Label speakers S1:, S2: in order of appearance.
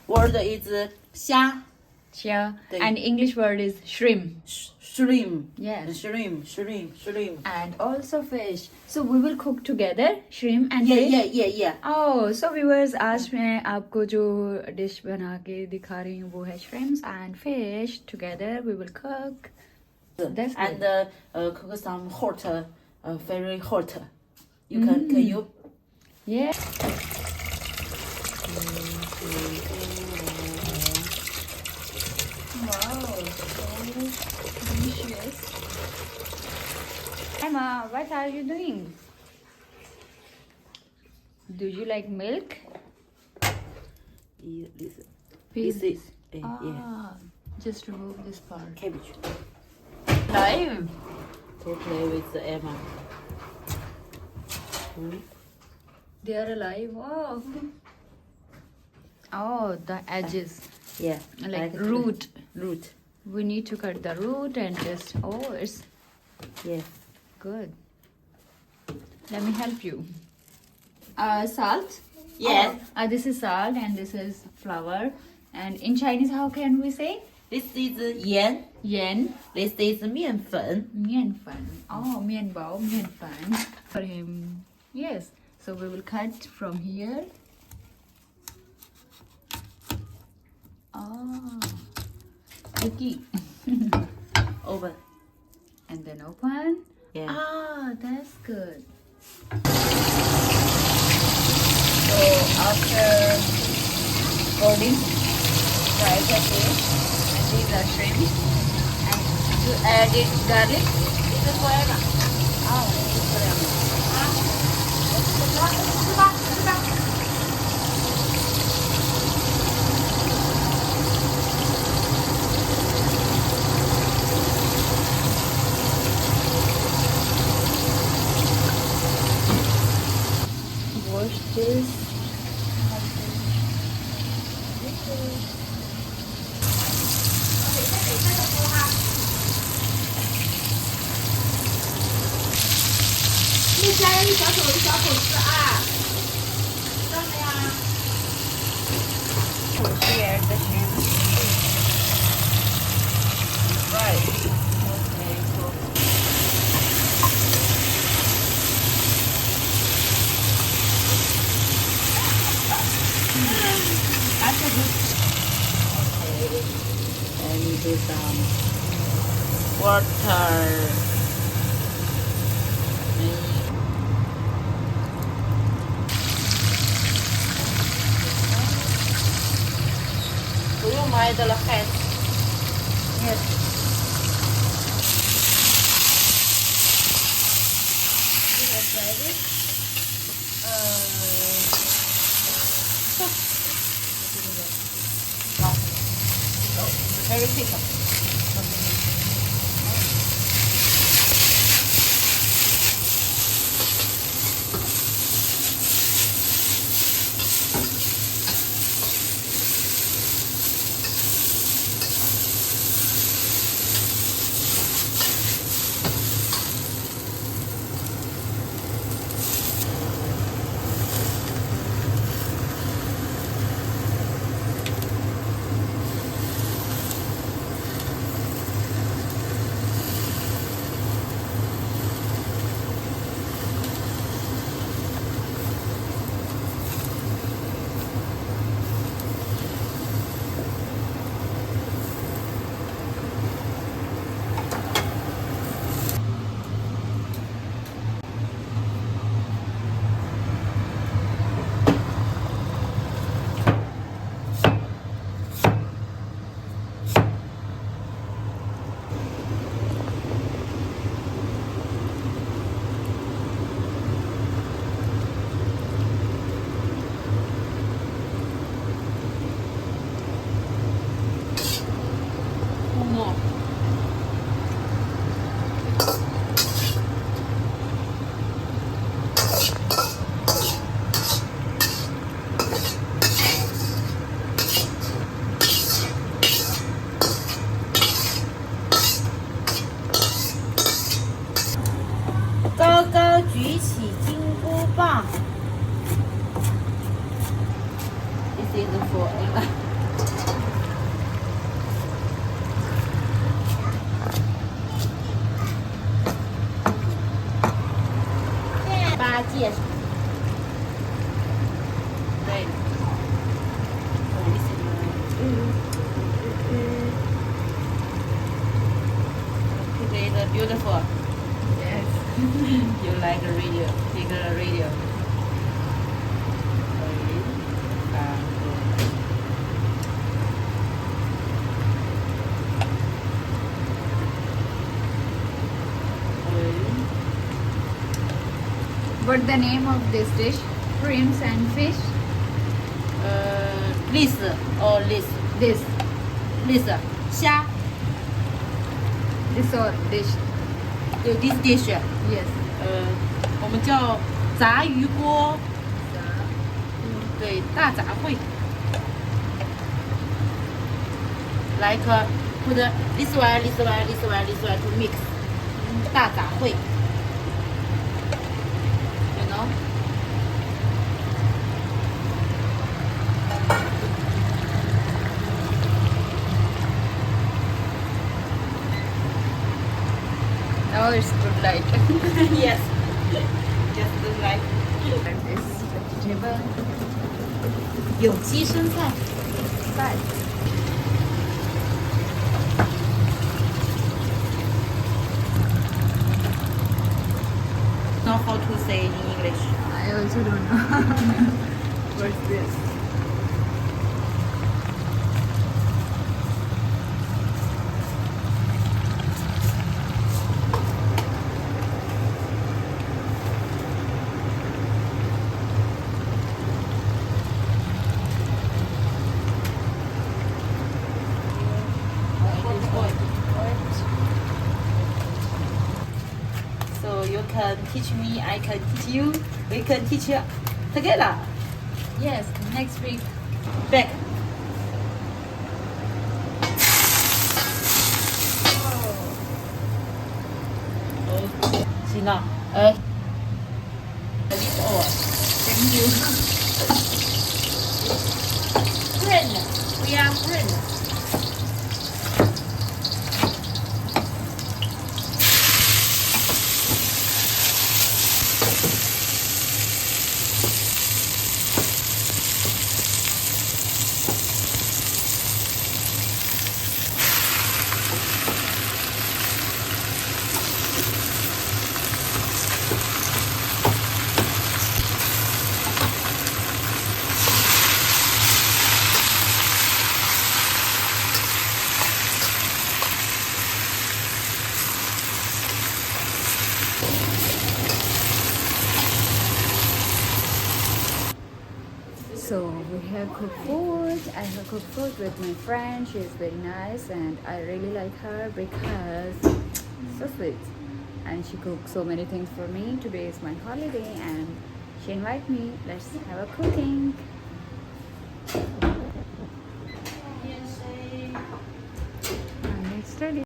S1: word is 虾
S2: Yeah.
S1: 对
S2: And English word is shrimp.
S1: shrimp.
S2: Yes.
S1: Shrimp.
S2: And also fish. So we will cook together shrimp and
S1: Yeah,
S2: fish.
S1: yeah.
S2: Oh, so viewers, आज मैं आपको जो dish बना के दिखा रही हूँ वो है shrimps and fish. Together we will cook. That's good.
S1: And cook some hot, very hot. Can you?
S2: Yeah. Wow, so delicious. Emma, what are you doing? Do you like milk?
S1: Yeah, this
S2: Please.
S1: is yeah.
S2: Ah, just remove this part.
S1: Cabbage.
S2: Live.
S1: To play with Emma.
S2: They are alive. Wow. Oh, the edges.
S1: Yeah.
S2: Like root.
S1: Root.
S2: We need to cut the root and just, oh, it's
S1: Yeah.
S2: good. Let me help you. Salt.
S1: Yes.
S2: This is salt and this is flour. And in Chinese, how can we say?
S1: This is 盐.
S2: Yan.
S1: This is 面粉.
S2: 面粉. Oh, 面包,面粉. For him. Yes. So we will cut from here. Oh. Tricky.
S1: Open.
S2: And then open.
S1: Yeah.
S2: Ah, that's good.
S1: So after
S2: Golden fry the fish. And these are shrimp. And you added garlic.
S1: this is for Emma.
S2: Oh, this is for Emma. Wash this. Here the shrimp.
S1: Right. Okay. So
S2: That's a good.
S1: okay. And do some water. Do you mind the head?
S2: Yes. You have tried it?
S1: Very thick. Beautiful.
S2: Yes.
S1: You like a radio, bigger radio.
S2: What's the name of this dish? Shrimps and fish.
S1: This or this
S2: This.
S1: this 虾
S2: This or dish.
S1: this dish
S2: Yes.
S1: 我们叫炸鱼锅，对，大杂烩。Like put this one, this one, this one, this one to mix，大杂烩。You know？Oh,
S2: it's good light.
S1: Yes. Just like
S2: This vegetable.
S1: 有机生菜。
S2: But
S1: Know how to say in English?
S2: I also don't know. What's this?
S1: So you can teach me, I can teach you, we can teach you together.
S2: Yes, next week.
S1: Back. Sina, leave over.
S2: Thank you.
S1: Friend, we are friends.
S2: So we have cooked food. I have cooked food with my friend. She is very nice and I really like her because so sweet. And she cooks so many things for me. Today is my holiday and she invited me. Let's have a cooking.